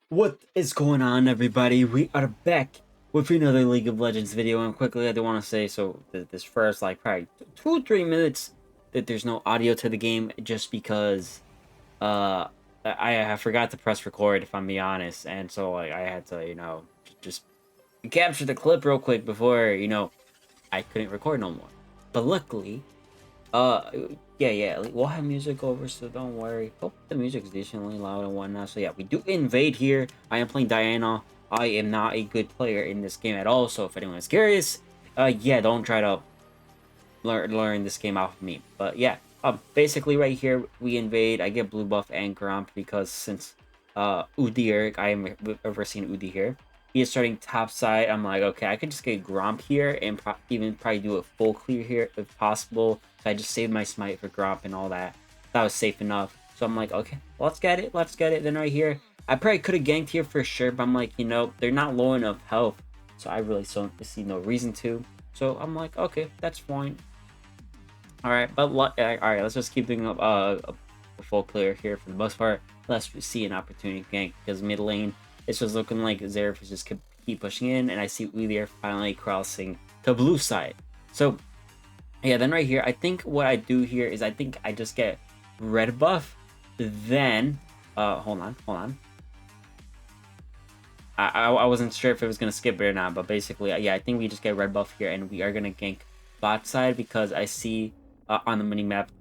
What is going on, everybody? We are back with another League of Legends video, and quickly I do want to say, so this first, like, probably 2 or 3 minutes that there's no audio to the game, just because I forgot to press record, if I'm being honest, and so, like, I had to, just capture the clip real quick before, I couldn't record no more. But luckily, uh, yeah, like, we'll have music over, so don't worry. Hope the music's decently loud and whatnot. So yeah, we do invade here. I am playing Diana. I am not a good player in this game at all, so if anyone's curious, yeah, don't try to learn this game off of me. But yeah, basically right here, we invade. I get blue buff and Gromp because since Udyr, I am reversing Udi here. He is starting top side. I'm like, okay, I could just get Gromp here and even probably do a full clear here if possible. So I just saved my smite for Gromp and all that. That was safe enough. So I'm like, okay, let's get it. Let's get it. Then right here, I probably could have ganked here for sure, but I'm like, they're not low enough health. So I really don't see no reason to. So I'm like, okay, that's fine. All right, but all right, let's just keep doing a full clear here for the most part. Let's see an opportunity gank because mid lane it's just looking like Xerath is just keep pushing in, and I see Udyr finally crossing to blue side. So yeah, then right here, I think what I do here is I think I just get red buff. Then hold on. I wasn't sure if it was gonna skip it or not, but basically, yeah, I think we just get red buff here, and we are gonna gank bot side because I see on the mini map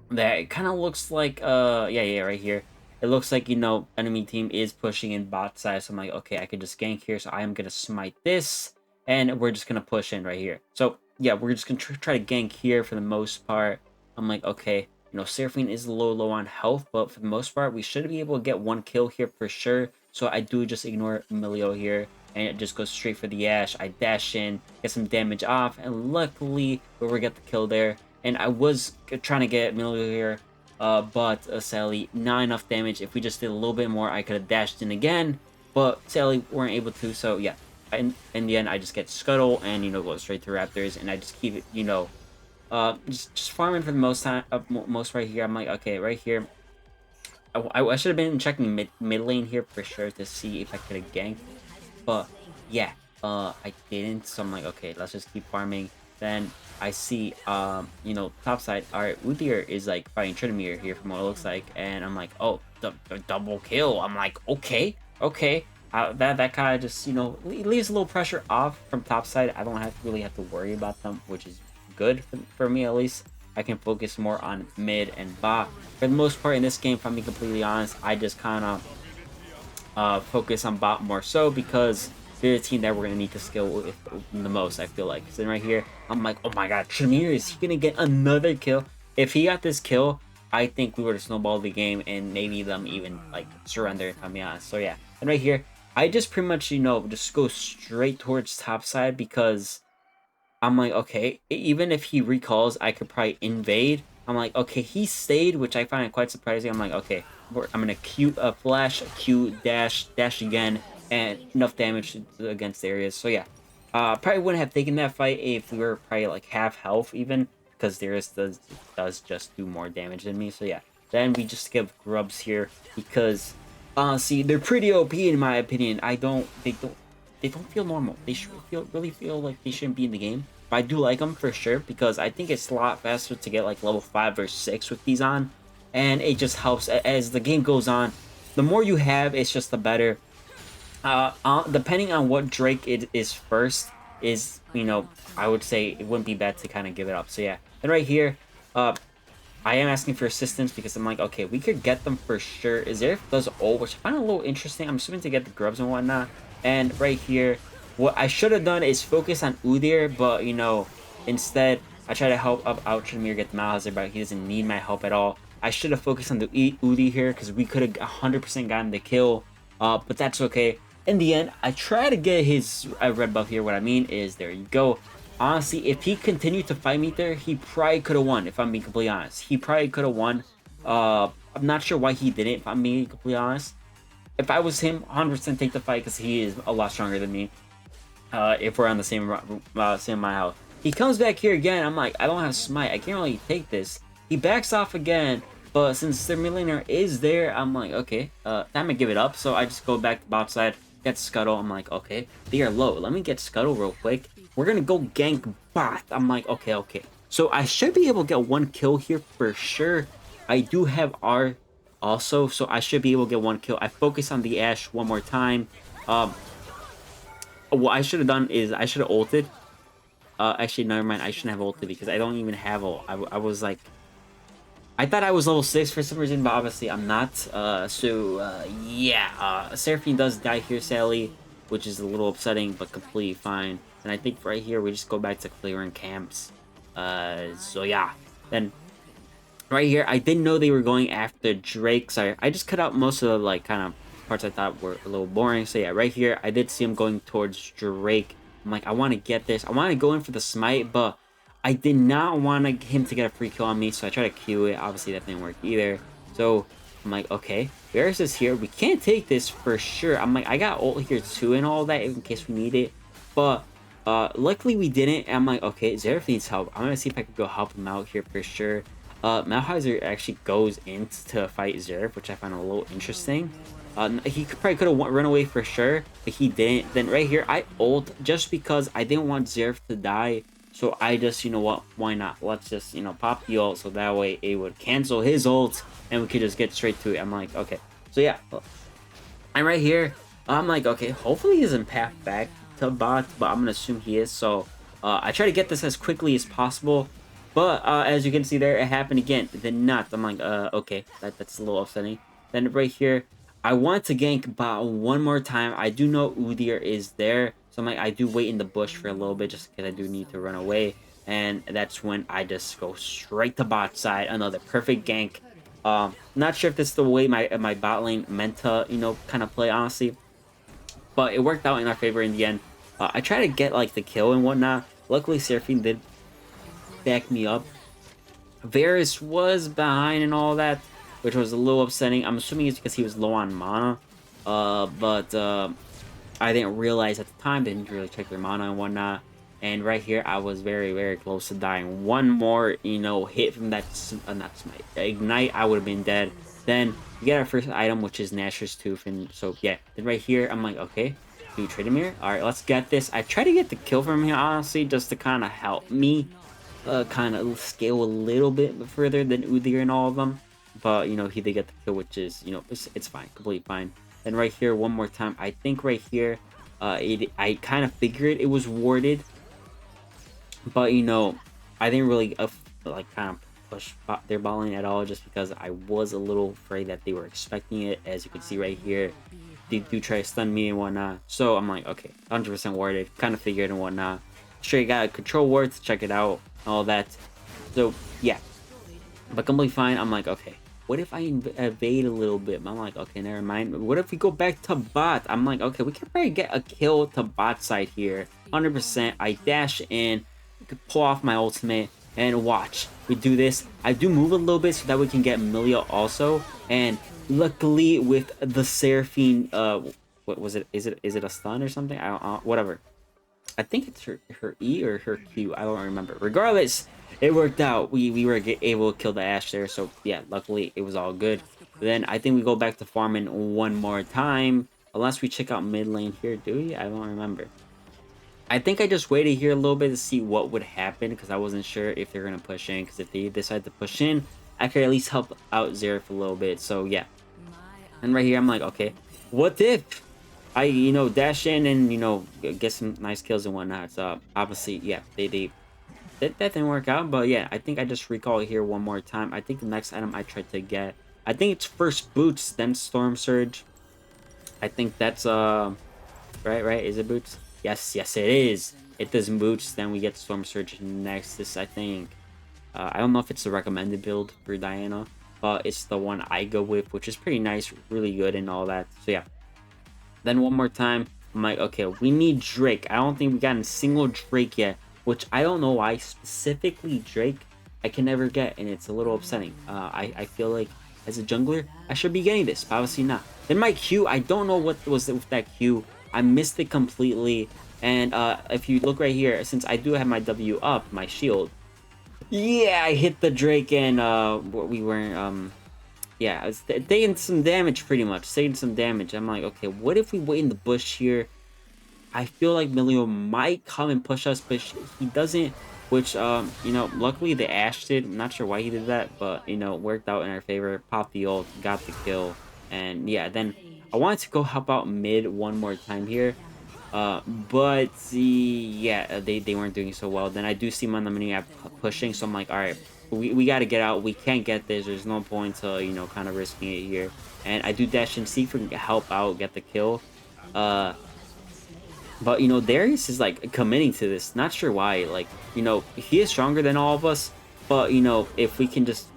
that it kind of looks like yeah, right here. It looks like enemy team is pushing in bot side, so I'm like, okay, I could just gank here, so I am gonna smite this, and we're just gonna push in right here. So yeah, we're just gonna try to gank here for the most part. I'm like, okay, Seraphine is low on health, but for the most part, we should be able to get one kill here for sure. So I do just ignore Emilio here, and it just goes straight for the Ash. I dash in, get some damage off, and luckily we get the kill there. And I was trying to get Emilio here, but sadly, not enough damage. If we just did a little bit more, I could have dashed in again, but sadly, weren't able to. So yeah, in the end, I just get Scuttle and go straight to Raptors, and I just keep it, just farming for the most time, most right here. I'm like, okay, right here. I should have been checking mid lane here for sure to see if I could have ganked, but yeah, I didn't. So I'm like, okay, let's just keep farming. Then I see, top side. All right, Udyr is like fighting Tryndamere here from what it looks like, and I'm like, oh, the double kill. I'm like, okay. That kind of just leaves a little pressure off from top side. I don't really have to worry about them, which is good for me at least. I can focus more on mid and bot. For the most part in this game, if I'm being completely honest, I just kind of focus on bot more so because they're the team that we're going to need to skill with the most, I feel like. So then right here, I'm like, oh my god, Trymere, is he going to get another kill? If he got this kill, I think we would have snowballed the game and maybe them even like surrender, if I'm being honest. So yeah, and right here, I just pretty much, just go straight towards top side because I'm like, okay, even if he recalls, I could probably invade. I'm like, okay, he stayed, which I find quite surprising. I'm like, okay, I'm gonna Q flash, Q dash again, and enough damage against the areas. So yeah, probably wouldn't have taken that fight if we were probably like half health even, because Darius does just do more damage than me. So yeah, then we just give grubs here because see, they're pretty OP in my opinion. They don't feel normal. They should really feel like they shouldn't be in the game. But I do like them for sure because I think it's a lot faster to get like level 5 or 6 with these on. And it just helps as the game goes on. The more you have, it's just the better. Depending on what Drake it is first, is, I would say it wouldn't be bad to kind of give it up. So yeah. And right here, I am asking for assistance because I'm like, okay, we could get them for sure. Is there does all, which I find a little interesting. I'm assuming to get the grubs and whatnot. And right here, what I should have done is focus on Udyr, but instead I try to help out Trymere get the Malhazard, but he doesn't need my help at all. I should have focused on the Udyr here because we could have 100% gotten the kill, but that's okay. In the end, I try to get his red buff here. What I mean is, there you go. Honestly, if he continued to fight me there, he probably could have won, if I'm being completely honest. He probably could have won. I'm not sure why he didn't, if I'm being completely honest. If I was him, 100% take the fight because he is a lot stronger than me. If we're on the same my health. He comes back here again. I'm like, I don't have smite. I can't really take this. He backs off again. But since their millionaire is there, I'm like, okay, time to give it up. So I just go back to bot side, get Scuttle. I'm like, okay, they are low. Let me get Scuttle real quick. We're gonna go gank bot. I'm like, okay, okay. So I should be able to get one kill here for sure. I do have R also, so I should be able to get one kill. I focus on the Ashe one more time. What I should have done is I should have ulted. Actually, never mind. I shouldn't have ulted because I don't even have ult. I was like, I thought I was level 6 for some reason, but obviously I'm not. Yeah. Seraphine does die here, Sally, which is a little upsetting, but completely fine. And I think right here we just go back to clearing camps. So yeah. Then right here, I didn't know they were going after Drake. Sorry, I just cut out most of the like kind of parts I thought were a little boring. So yeah, right here, I did see him going towards Drake. I'm like, I want to get this. I want to go in for the smite, but I did not want him to get a free kill on me, so I tried to Q it. Obviously, that didn't work either. So I'm like, okay, Varus is here. We can't take this for sure. I'm like, I got ult here too and all that in case we need it. But luckily we didn't. I'm like, okay, Zeref needs help. I'm going to see if I can go help him out here for sure. Malheiser actually goes in to fight Zeref, which I find a little interesting. He probably could have run away for sure, but he didn't. Then right here, I ult just because I didn't want Zeref to die. So I just, you know what, why not? Let's just, you know, pop the ult so that way it would cancel his ult and we could just get straight to it. I'm like, okay. So yeah, and right here, I'm like, okay, hopefully he isn't path back to bot, but I'm going to assume he is. So I try to get this as quickly as possible. But as you can see there, it happened again. Then not. I'm like, okay, that's a little upsetting. Then right here, I want to gank bot one more time. I do know Udyr is there. So I'm like, I do wait in the bush for a little bit just because I do need to run away. And that's when I just go straight to bot side. Another perfect gank. Not sure if this is the way my bot lane meant to, you know, kind of play, honestly. But it worked out in our favor in the end. I tried to get, like, the kill and whatnot. Luckily, Seraphine did back me up. Varus was behind and all that, which was a little upsetting. I'm assuming it's because he was low on mana. But I didn't realize at the time. They didn't really check their mana and whatnot. And right here, I was very, very close to dying. One more, you know, hit from that, not smite, ignite, I would have been dead. Then we get our first item, which is Nashor's Tooth. And so, yeah. Then right here, I'm like, okay, do Tryndamere. All right, let's get this. I try to get the kill from here, honestly, just to kind of help me kind of scale a little bit further than Udyr and all of them. But, you know, he did get the kill, which is, you know, it's fine, completely fine. Then right here, one more time. I think right here, I kind of figured it was warded. But, you know, I didn't really, like, kind of push their ball lane at all just because I was a little afraid that they were expecting it. As you can see right here, they do try to stun me and whatnot. So I'm like, okay, 100% warded. Kind of figured and whatnot. Straight got a control ward to check it out, all that. So, yeah. But completely fine. I'm like, okay, what if I evade a little bit? I'm like, okay, never mind. What if we go back to bot? I'm like, okay, we can probably get a kill to bot side here. 100%. I dash in, pull off my ultimate, and watch. We do this. I do move a little bit so that we can get Milia also. And luckily with the Seraphine, what was it? Is it a stun or something? I don't whatever. I think it's her E or her Q. I don't remember. Regardless, it worked out. We were able to kill the Ashe there. So, yeah, luckily, it was all good. But then I think we go back to farming one more time. Unless we check out mid lane here, do we? I don't remember. I think I just waited here a little bit to see what would happen. Because I wasn't sure if they're going to push in. Because if they decide to push in, I could at least help out Zeref a little bit. So, yeah. And right here, I'm like, okay, what if I, you know, dash in and, you know, get some nice kills and whatnot. So obviously, yeah, that didn't work out. But yeah, I think I just recall here one more time. I think the next item I tried to get, I think it's first boots, then storm surge. I think that's right. Is it boots? Yes, it is. It does boots. Then we get storm surge next. This I think. I don't know if it's the recommended build for Diana, but it's the one I go with, which is pretty nice, really good, and all that. So yeah. Then one more time, I'm like, okay, we need Drake. I don't think we got a single Drake yet, which I don't know why specifically Drake I can never get, and it's a little upsetting. I feel like as a jungler, I should be getting this, but obviously not. Then my Q, I don't know what was with that Q. I missed it completely, and if you look right here, since I do have my W up, my shield, yeah, I hit the Drake, and we weren't, yeah, I was taking some damage pretty much, taking some damage. I'm like, okay, what if we wait in the bush here? I feel like Milio might come and push us, but he doesn't. Which, luckily the Ash did. I'm not sure why he did that, but worked out in our favor. Popped the ult, got the kill, and yeah. Then I wanted to go help out mid one more time here, but yeah, they weren't doing so well. Then I do see him on the mini app pushing, so I'm like, all right, we got to get out. We can't get this. There's no point to kind of risking it here. And I do dash and see if we can help out, get the kill. But Darius is like committing to this. Not sure why. Like he is stronger than all of us. But if we can just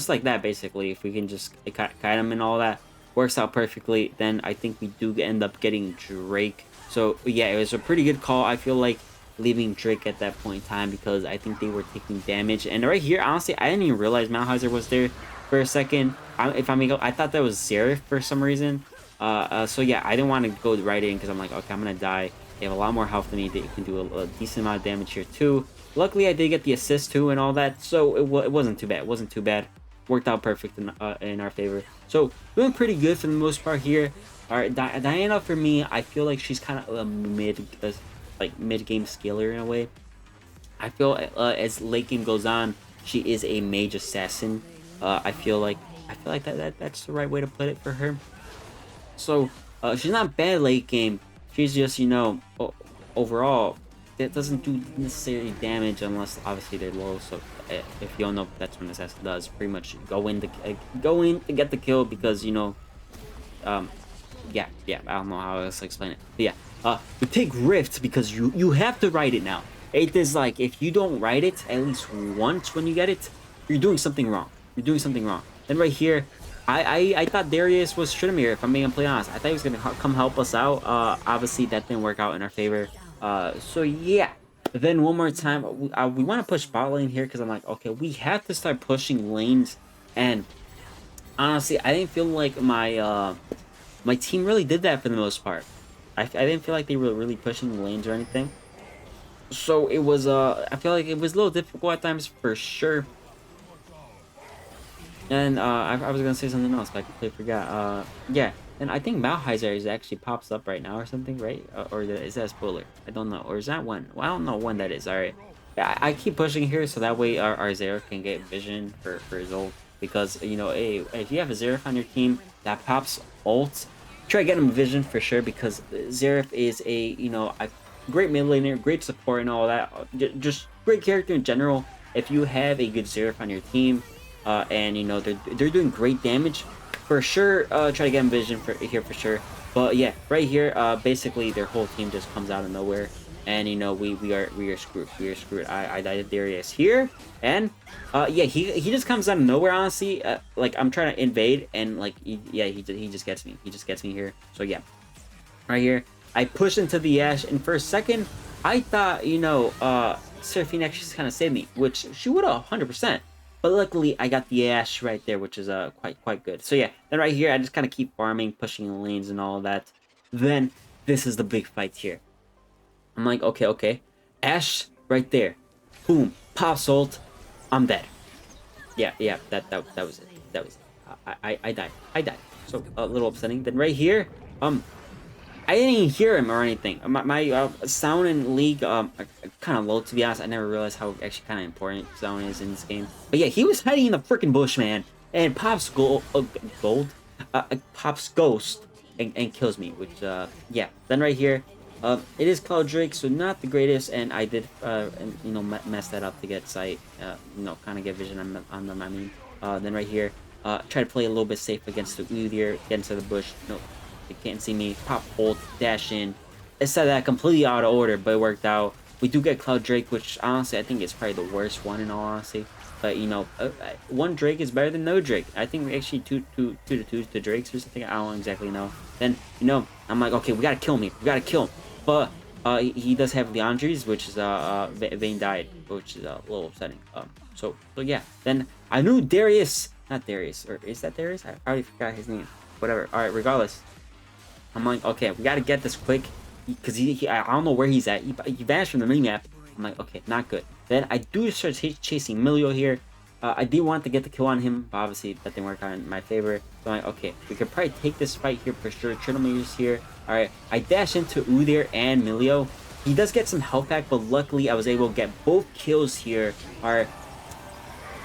like that, basically, if we can just kite him and all that, works out perfectly. Then I think we do end up getting Drake. So yeah, it was a pretty good call. I feel like leaving Drake at that point in time because I think they were taking damage. And right here, honestly, I didn't even realize Malheiser was there for a second. I thought that was Xerath for some reason. So yeah, I didn't want to go right in because I'm like, okay, I'm gonna die. They have a lot more health than me. They can do a decent amount of damage here too. Luckily, I did get the assist too and all that, so it wasn't too bad. It wasn't too bad. Worked out perfect in our favor. So doing pretty good for the most part here. All right, Diana for me, I feel like she's kind of a mid-game scaler in a way. I feel as late game goes on, she is a mage assassin. I feel like that's the right way to put it for her. So she's not bad late game. She's just, overall, that doesn't do necessarily damage unless obviously they're low. So if you don't know, that's what assassin does. Pretty much go in to get the kill because yeah, I don't know how else to explain it. But yeah, we take Rift because you have to ride it now. It is like if you don't ride it at least once when you get it, you're doing something wrong. You're doing something wrong. Then right here, I thought Darius was Trinamir, if I'm being completely honest. I thought he was going to come help us out. Obviously, that didn't work out in our favor. So, yeah. Then one more time, we want to push bot lane here because I'm like, okay, we have to start pushing lanes. And honestly, I didn't feel like my team really did that for the most part. I didn't feel like they were really pushing lanes or anything. So, it was, I feel like it was a little difficult at times for sure. And I was gonna say something else, but I completely forgot. Yeah, and I think Malheiser is actually pops up right now or something, right? Or is that a spoiler? I don't know. Or is that one? Well, I don't know when that is. All right. Yeah, I keep pushing here so that way our Xerath can get vision for his ult because hey, if you have a Xerath on your team that pops ult, try to get him vision for sure because Xerath is a a great mid laner, great support and all that. Just great character in general. If you have a good Xerath on your team. And they're doing great damage for sure. Try to get him vision here for sure. But yeah, right here, basically their whole team just comes out of nowhere, and we are screwed. We are screwed. I died Darius here, and yeah, he just comes out of nowhere. Honestly, like I'm trying to invade, and like he just gets me. He just gets me here. So yeah, right here, I push into the Ashe, and for a second, I thought Seraphine actually kind of saved me, which she would have 100%. But luckily, I got the Ashe right there, which is quite good. So yeah, then right here, I just kind of keep farming, pushing the lanes and all of that. Then, this is the big fight here. I'm like, okay. Ashe right there. Boom. Pops ult. I'm dead. Yeah, that was it. That was it. I died. So, a little upsetting. Then right here, I didn't even hear him or anything. My sound in League kind of low, to be honest. I never realized how actually kind of important sound is in this game. But yeah, he was hiding in the freaking bush, man. And pops pops ghost and kills me. Which yeah. Then right here, it is Kha'Zix, so not the greatest. And I did mess that up to get sight. Kind of get vision on them. I mean, then right here, try to play a little bit safe against the Udyr, get into the bush. No. They can't see me. Pop ult, dash in. It said that completely out of order, but it worked out. We do get Kha'Zix, which honestly I think is probably the worst one in all honesty. But one Drake is better than no Drake. I think we actually two to Drakes or something. I don't exactly know. Then I'm like, okay, we gotta kill me. We gotta kill him. But he does have Leandries, which is Vayne died, which is a little upsetting. So yeah. Then I knew Darius, not Darius, or is that Darius? I already forgot his name. Whatever. All right, regardless. I'm like, okay, we gotta get this quick, because I don't know where he's at. He vanished from the minimap. I'm like, okay, not good. Then I do start chasing Milio here. I did want to get the kill on him, but obviously that didn't work out in my favor. So I'm like, okay, we could probably take this fight here for sure. Turtle Meteor's here. All right, I dash into Udyr and Milio. He does get some health back, but luckily I was able to get both kills here. All right,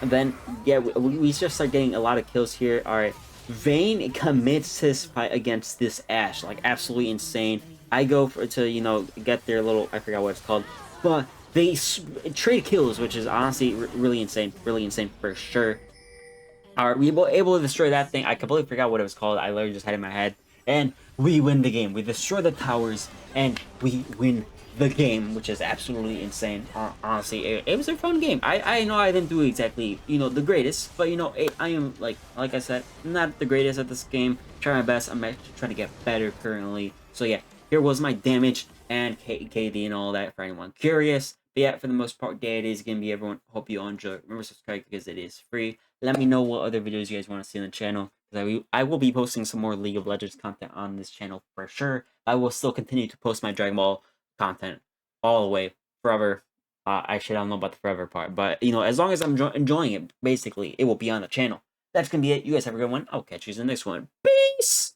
and then yeah, we just start getting a lot of kills here. All right, Vayne commits his fight against this Ashe, like absolutely insane. I go for to get their little, I forgot what it's called, but they trade kills, which is honestly really insane for sure. All right, we were able to destroy that thing. I completely forgot what it was called. I literally just had it in my head. And we win the game. We destroy the towers, and we win the game, which is absolutely insane. Honestly, it was a fun game. I know I didn't do exactly, the greatest, but, I am, like I said, not the greatest at this game. Try my best. I'm actually trying to get better currently. So, yeah, here was my damage and KD and all that for anyone curious. But yeah, for the most part, there it is going to be, everyone. Hope you all enjoy. Remember, subscribe because it is free. Let me know what other videos you guys want to see on the channel, because I will be posting some more League of Legends content on this channel for sure. I will still continue to post my Dragon Ball content all the way forever. Actually, I don't know about the forever part, but as long as I'm enjoying it, basically, it will be on the channel. That's gonna be it. You guys have a good one. I'll catch you in the next one. Peace.